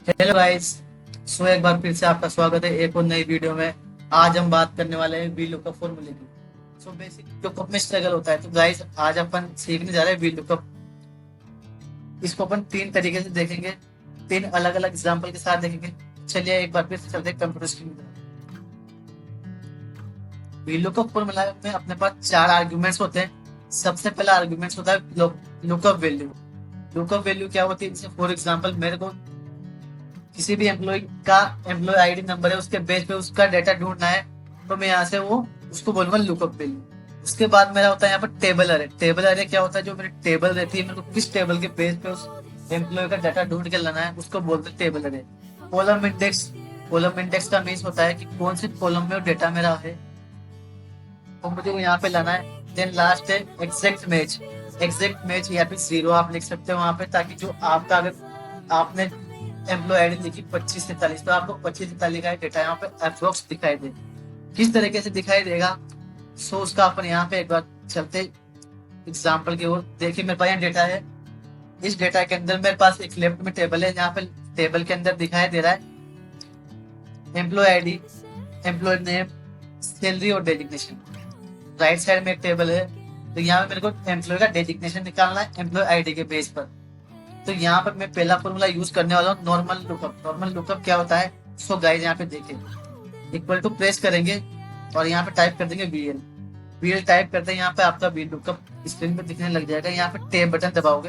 Hello guys. एक बार फिर से आपका स्वागत है एक और नई वीडियो में। आज हम बात करने वाले हैं वी लुकअप फॉर्मूले की। बेसिकली लुकअप में स्ट्रगल होता है, तो गाइस आज अपन सीखने जा रहे हैं वी लुकअप। इसको अपन तीन तरीके से देखेंगे, तीन अलग अलग एग्जांपल के साथ देखेंगे। चलिए एक बार फिर से चलते हैं कंप्यूटर स्क्रीन पर। वी लुकअप फॉर्मूला में अपने पास चार आर्ग्यूमेंट्स होते हैं। सबसे पहला आर्ग्यूमेंट्स होता है लुकअप वैल्यू। लुकअप वैल्यू क्या होती है? जैसे फॉर एग्जाम्पल मेरे को किसी भी एम्प्लॉय का एम्प्लॉय आईडी नंबर है, उसके बेस पे उसका डेटा ढूंढना है, तो मैं यहाँ से वो उसको बोलूंगा लुकअप वैल्यू। उसके बाद मेरा होता है यहाँ पर टेबल अरे। टेबल अरे क्या होता है? जो मेरी टेबल रहती है, मेरे को किस टेबल के बेस पे उस एम्प्लॉय का डाटा ढूंढ के लाना है, उसको बोलते हैं टेबल अरे। Column index. कॉलम इंडेक्स का मीन्स होता है कि कौन से कॉलम में वो डेटा मेरा है, तो मुझे वो यहाँ पे लाना है। देन लास्ट है एग्जैक्ट मैच। एग्जैक्ट मैच या फिर जीरो आप लिख सकते हो वहां पे, ताकि जो आपका, अगर आपने एम्प्लॉय आईडी लिखी 25 43, तो आपको 25 43 का डेटा यहाँ पे अप्रोक्स दिखाई दे। किस तरीके से दिखाई देगा, उसका अपन यहाँ पे एक बार चलते एग्जाम्पल की ओर। देखिए मेरे पास यहाँ डेटा है। इस डेटा के अंदर मेरे पास एक लेफ्ट में टेबल है, यहाँ पे टेबल के अंदर दिखाई दे रहा है employee ID, employee name, salary और डेजिग्नेशन। राइट साइड में एक टेबल है, तो यहाँ पे मेरे को एम्प्लॉय का डेजिग्नेशन निकालना है एम्प्लॉय आईडी के बेस पर। तो यहाँ पर मैं पहला फॉर्मूला यूज करने वाला हूँ नॉर्मल लुकअप। नॉर्मल लुकअप क्या होता है? गाइस यहाँ पे देखें, इक्वल टू प्रेस करेंगे और यहाँ पे टाइप कर देंगे वीएल। वीएल टाइप करते हैं, यहाँ पे आपका वी लुकअप स्क्रीन पे दिखने लग जाएगा। यहाँ पे टेब बटन दबाओगे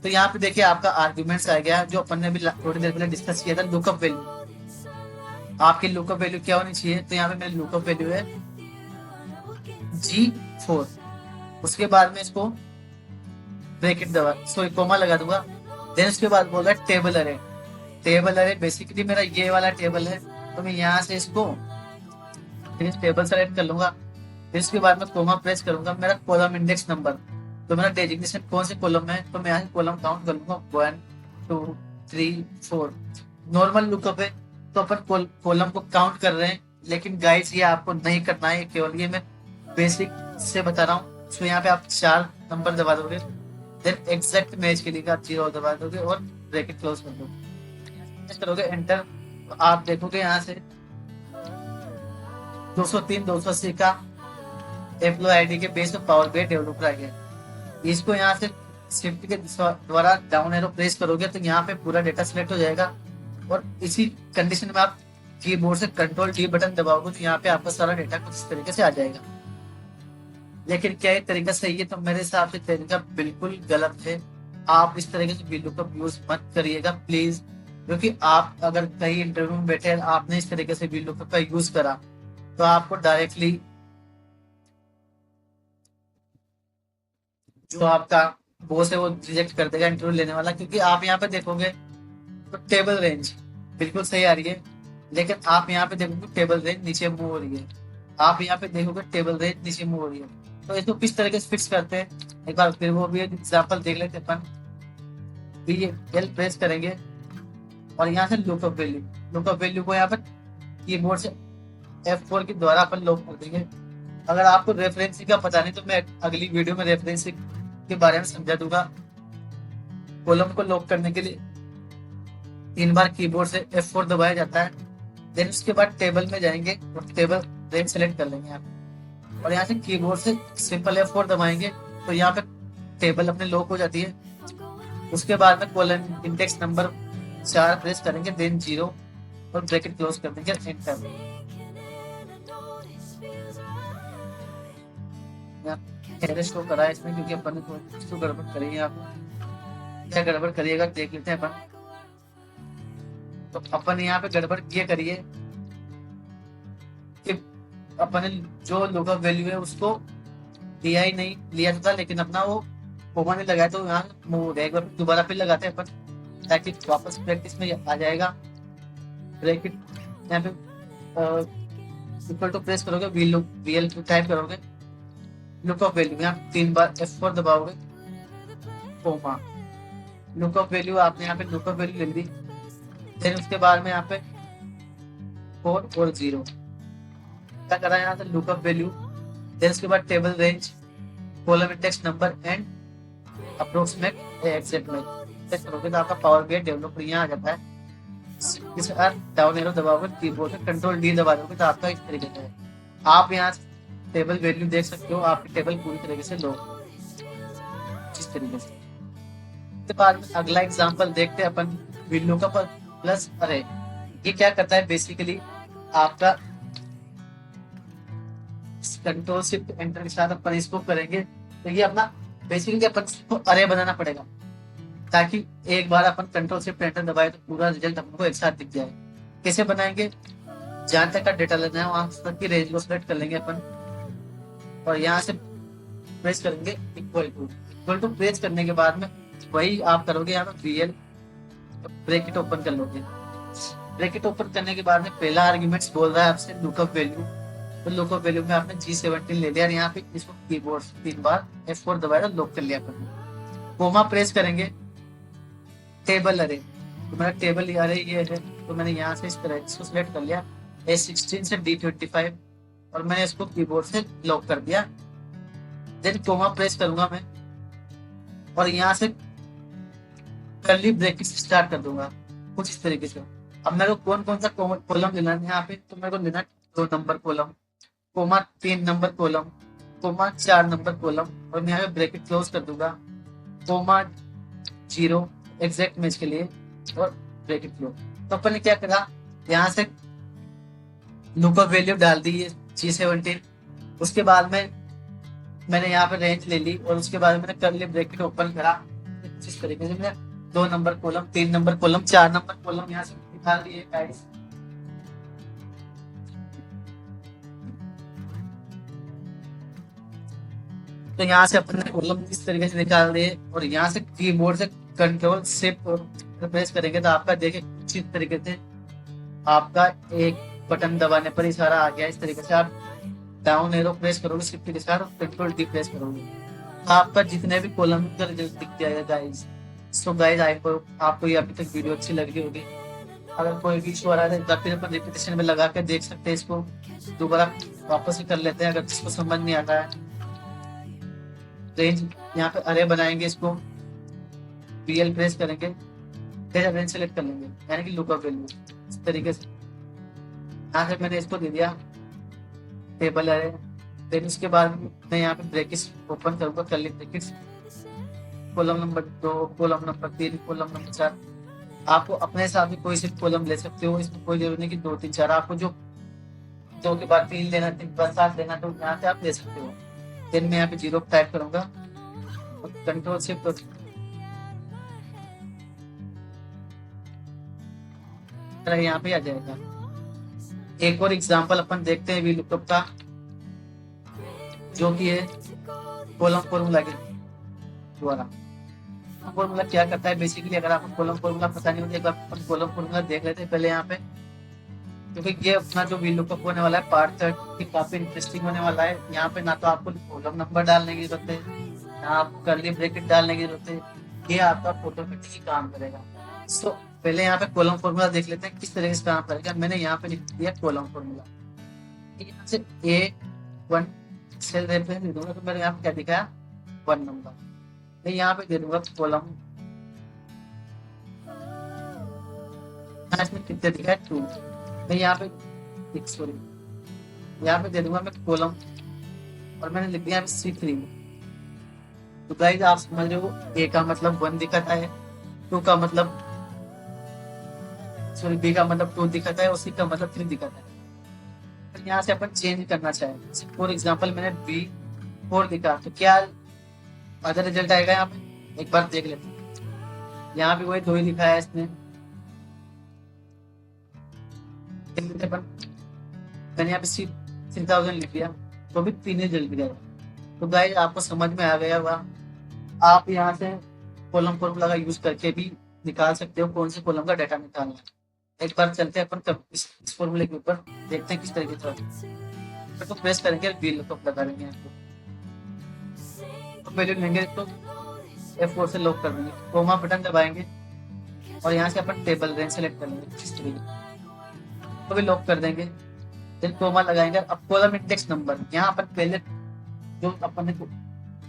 तो यहाँ पे देखिए आपका आर्ग्यूमेंट्स आ गया, जो अपन ने अभी थोड़ी देर पहले डिस्कस किया था, लुकअप वैल्यू। आपकी लुकअप वैल्यू क्या होनी चाहिए? तो यहाँ पे मेरी लुकअप वैल्यू है G4। उसके बाद में इसको ब्रैकेट दबा कोमा लगा दूंगा। देन उसके बाद बोला टेबल अरे। टेबल अरे बेसिकली मेरा ये वाला टेबल है, तो मैं यहाँ से इसको टेबल सेलेक्ट कर लूंगा। फिर उसके बाद में कोमा प्रेस करूंगा। मेरा कॉलम इंडेक्स नंबर, तो मेरा डेजिग्नेशन कौन से कॉलम में है, तो मैं यहाँ कॉलम काउंट कर लूंगा 1 2 3 4। नॉर्मल लुकअप है तो अपन कॉलम को काउंट कर रहे हैं, लेकिन गाइस ये आपको नहीं करना है, केवल ये मैं बेसिक से बता रहा हूँ। तो यहाँ पे आप 4 नंबर दबा दोगे। देन एग्जैक्ट मैच के लिए आप 0 दबा दोगे और ब्रैकेट क्लोज कर दोगे, करोगे एंटर, तो आप देखोगे यहाँ से 203 280 का एम्प्लॉय आईडी के बेस में पावर BI डेवलपर आ गया। इसको यहाँ से शिफ्ट के द्वारा डाउन एरो प्रेस करोगे तो यहाँ पे पूरा डेटा सिलेक्ट हो जाएगा। और इसी कंडीशन में आप कीबोर्ड से कंट्रोल D बटन दबाओगे तो यहाँ पे आपका सारा डेटा कुछ इस तरीके से आ जाएगा। लेकिन क्या ये तरीका सही है? तो मेरे हिसाब से तरीका बिल्कुल गलत है। आप इस तरीके से वी लुकअप यूज मत करिएगा प्लीज, क्योंकि आप अगर कहीं इंटरव्यू में बैठे आपने इस तरीके से वी लुकअप का यूज करा तो आपको डायरेक्टली जो आपका बॉस है वो रिजेक्ट कर देगा इंटरव्यू लेने वाला। क्योंकि आप यहाँ पे देखोगे तो टेबल रेंज बिल्कुल सही आ रही है, लेकिन आप यहाँ पे देखोगे टेबल रेंज नीचे मूव हो रही है। आप यहाँ पे देखोगे टेबल रेंज नीचे मूव हो रही है। तो इसको किस तरीके से फिक्स करते हैं एक बार फिर वो भी एग्जांपल देख लेते हैं अपन। एल प्रेस करेंगे और यहाँ से लुकअप वैल्यू को यहाँ पर कीबोर्ड से F4 के द्वारा अपन लॉक कर देंगे। अगर आपको रेफरेंसिंग का पता नहीं तो मैं अगली वीडियो में रेफरेंसिंग के बारे में समझा दूंगा। कॉलम को लॉक करने के लिए 3 बार कीबोर्ड से F4 दबाया जाता है। देन उसके बाद टेबल में जाएंगे और टेबल रेंज सेलेक्ट कर लेंगे आप, और यहाँ से कीबोर्ड से सिंपल F4 दबाएंगे तो यहाँ पे टेबल अपने लॉक हो जाती है। उसके बाद में कॉलम इंडेक्स नंबर 4 प्रेस करेंगे, देन 0 और ब्रैकेट क्लोज कर देंगे, एंटर। एरर शो करा है इसमें क्योंकि अपन ने कुछ तो गड़बड़ करी है। आप क्या गड़बड़ करिएगा देख लेते हैं अपन। तो अपन यहाँ पे गड़बड़ ये करिए कि अपन ने जो लुकअप वैल्यू है उसको दिया ही नहीं, लिया था लेकिन अपना वो कोमा नहीं लगाया, तो यहाँ मूव हो गया। एक बार दोबारा फिर लगाते हैं अपन ताकि वापस प्रैक्टिस में आ जाएगा। ब्रैकेट यहाँ पे इक्वल टू प्रेस करोगे, वीएल टाइप करोगे, लुकअप वैल्यू यहाँ 3 बार F4 दबाओगे, कोमा। लुकअप वैल्यू आपने यहाँ पे लुकअप वैल्यू लिख दी। फिर उसके बाद में यहाँ पे 4 और 0 क्या करा है यहाँ से लुकअप वैल्यू। देन उसके बाद table range, column index number and approximate exact match करोगे तो आपका पावर BI डेवलपर यहाँ आ जाता है। इस डाउन एरो दबाओगे कीबोर्ड में कंट्रोल डी दबा दोगे तो आपका इस तरीके से है। आप यहाँ टेबल वैल्यू देख सकते हो, आपकी टेबल पूरी तरीके से लो इस तरीके से। उसके बाद में अगला एग्जांपल देखते हैं अपन विंडो का प्लस अरे। ये क्या करता है बेसिकली, आपका कंट्रोल शिफ्ट एंटर के साथ अपन इसको करेंगे तो ये अपना बेसिकली अपन को अरे बनाना पड़ेगा, ताकि एक बार अपन कंट्रोल शिफ्ट एंटर दबाए तो पूरा रिजल्ट अपन को एक साथ दिख जाए। कैसे बनाएंगे, जहां तक का डेटा लेना है वहां तक की रेंज को सेलेक्ट कर लेंगे अपन, और यहाँ से प्रेस करेंगे इक्वल टू प्रेस करने के बाद में वही आप करोगे यहाँ पे VL ब्रैकेट ओपन कर लोगे। ब्रैकेट ओपन करने के बाद में पहला आर्ग्यूमेंट्स बोल रहा है आपसे लुकअप वैल्यू, तो लुकअप वैल्यू में आपने G17 ले लिया और यहाँ पे इसको कीबोर्ड से 3 बार F4 दबाया लॉक कर लिया अपन। कोमा प्रेस करेंगे, टेबल अरे, तो मेरा टेबल अरे ये है, तो मैंने यहाँ से इस तरह इसको सिलेक्ट कर लिया A16 से D25 और मैंने इसको कीबोर्ड से लॉक कर दिया। देन कोमा प्रेस करूंगा मैं और यहाँ से कर्ली ब्रैकेट स्टार्ट कर दूंगा कुछ इस तरीके से। अब मेरे को कौन कौन सा कॉलम लेना है यहाँ पे, तो मेरे को लेना 2 number column, comma 3 number column, comma 4 number column, और मैं यहाँ पे ब्रैकेट क्लोज कर दूंगा, कोमा 0 एग्जैक्ट मैच के लिए और ब्रैकेट क्लोज। तो अपन ने क्या करा, यहाँ से लुकअप वैल्यू डाल दी है G17, उसके बाद में मैंने यहाँ पे रेंज ले ली और उसके बाद मैंने कर्ली ब्रैकेट ओपन करा। इस तरीके से मैंने 2 number column, 3 number column, 4 number column यहाँ से निकाल दिए गाइस। तो यहाँ से अपने कॉलम इस तरीके से निकाल दिए और यहाँ से कीबोर्ड से कंट्रोल शिफ्ट प्रेस करेंगे तो आपका देखिए कुछ इस तरीके से आपका एक बटन दबाने पर ही सारा आ गया। इस तरीके से आप डाउन एरो प्रेस करोगे शिफ्ट के साथ और कंट्रोल डी प्रेस करोगे तो आपका जितने भी कॉलम का रिजल्ट दिख जाएगा guys. So guys I hope आपको ये अभी तक वीडियो अच्छी लगी होगी। अगर कोई भी इशू आ रहा है तो फिर अपन रिपीटेशन में लगा के देख सकते हैं, इसको दोबारा वापस ही कर लेते हैं अगर जिसको समझ नहीं आता है। रेंज यहाँ पे अरे बनाएंगे, इसको VL प्रेस करेंगे, फिर रेंज सेलेक्ट कर लेंगे यानी कि लुकअप वैल्यू इस तरीके से। यहाँ से मैंने इसको दे दिया टेबल अरे, फिर उसके बाद मैं यहाँ पे ब्रैकेट्स ओपन करूंगा, curly brackets, column number 2, column number 3, column number 4। आपको अपने हिसाब से कोई से कॉलम ले सकते हो, इसमें कोई जरूरत नहीं कि 2 3 4, आपको जो 2 के बाद 3 लेना, 3 के बाद 7 लेना तो यहाँ से आप ले सकते हो। फिर मैं यहाँ पे 0 टाइप करूंगा और कंट्रोल शिफ्ट यहाँ पे आ जाएगा। एक और एग्जांपल अपन देखते हैं VLOOKUP का, जो कि है कॉलम फॉर्मूला के द्वारा। फॉर्मूला क्या करता है बेसिकली, अगर आपको कॉलम फॉर्मूला पता नहीं होता एक बार अपन कॉलम फॉर्मूला देख लेते हैं पहले यहाँ पे, क्योंकि ये अपना जो VLOOKUP होने वाला है पार्ट 3 काफी इंटरेस्टिंग होने वाला है। यहाँ पे ना तो आपको कॉलम नंबर डालने की जरूरत है, ना आपको कर्ली ब्रैकेट डालने की जरूरत है, ये आपका ऑटोमेटिक ही काम करेगा। सो पहले यहाँ पे कॉलम फॉर्मूला देख लेते हैं किस तरह से काम करेगा। मैंने यहाँ पे लिख दिया कॉलम फॉर्मूला, यहाँ से A1 सेल रेफरेंस दे दूंगा तो मेरे यहाँ पे क्या दिखाया 1 नंबर, मैं यहाँ पे दे दूंगा कॉलम, इसमें कितने दिखाया 2, मैं यहाँ पे सॉरी यहाँ पे दे दूंगा मैं कॉलम और मैंने लिख दिया C3। तो गाइस आप समझ रहे हो, A का मतलब 1 दिखाता है, 2 का मतलब सॉरी B का मतलब 2 दिखाता है और C का मतलब 3 दिखाता है। तो यहाँ से अपन चेंज करना चाहें, फॉर एग्जांपल मैंने B4 दिखा तो क्या अदर रिजल्ट आएगा यहाँ पे, एक बार देख लेते हैं। यहाँ पे वही 2 ही दिखाया है इसने, मैंने यहाँ पे 3000 लिख दिया तो भी 3 रिजल्ट गया। तो गाइस आपको समझ में आ गया होगा, आप यहाँ से कॉलम फॉर्मूला का यूज करके भी निकाल सकते हो कौन से कॉलम का डाटा निकालना है। एक बार चलते हैं अपन इस फॉर्मूले के ऊपर, देखते हैं किस तरीके से। तो प्रेस करेंगे VLOOKUP लगा देंगे आपको, तो वैल्यू लेंगे तो F4 से लॉक कर देंगे, कोमा बटन दबाएंगे और यहाँ से अपन टेबल रेंज सेलेक्ट कर लेंगे इस तरीके, तो भी लॉक कर देंगे। फिर कोमा लगाएंगे। अब कॉलम इंडेक्स नंबर, यहाँ अपन पहले जो अपन ने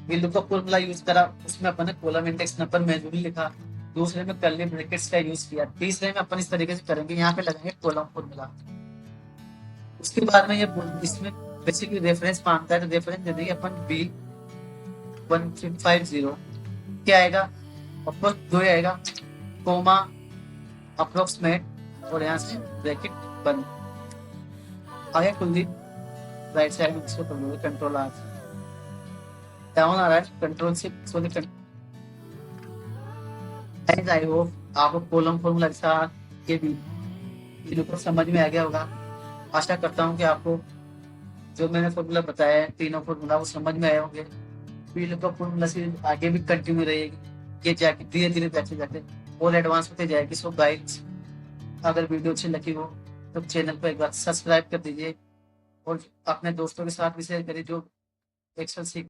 VLOOKUP फॉर्मूला यूज करा उसमें अपन ने कॉलम इंडेक्स नंबर मैन्युअली लिखा, दूसरे में कर्ली ब्रैकेट्स का यूज किया, तीसरे में अपन इस तरीके से करेंगे, यहाँ पे लगाएंगे कॉलम फॉर्मूला। उसके बाद में ये इसमें बेसिकली रेफरेंस मांगता है, तो रेफरेंस दे देंगे अपन B1550। क्या आएगा, ऑफकोर्स 2 आएगा, कोमा अप्रोक्सीमेट और यहाँ से ब्रैकेट बंद। आगे कुलदीप राइट साइड में इसको कर कंट्रोल आर, डाउन आ रहा है कंट्रोल से सॉरी। आई होप आपको कॉलम फॉर्मूला के साथ ये भी लुकअप समझ में आ गया होगा। आशा करता हूँ कि आपको जो मैंने फॉर्मूला बताया है, तीनों फॉर्मूला वो समझ में आए होंगे। लुकअप फॉर्मूला से आगे भी कंटिन्यू रहेगी, ये जाके धीरे धीरे जाते जाते और एडवांस होते जाएगी। सो गाइस, अगर वीडियो अच्छी लगी हो तो चैनल को एक बार सब्सक्राइब कर दीजिए और अपने दोस्तों के साथ भी शेयर करिए जो एक्सेल सीख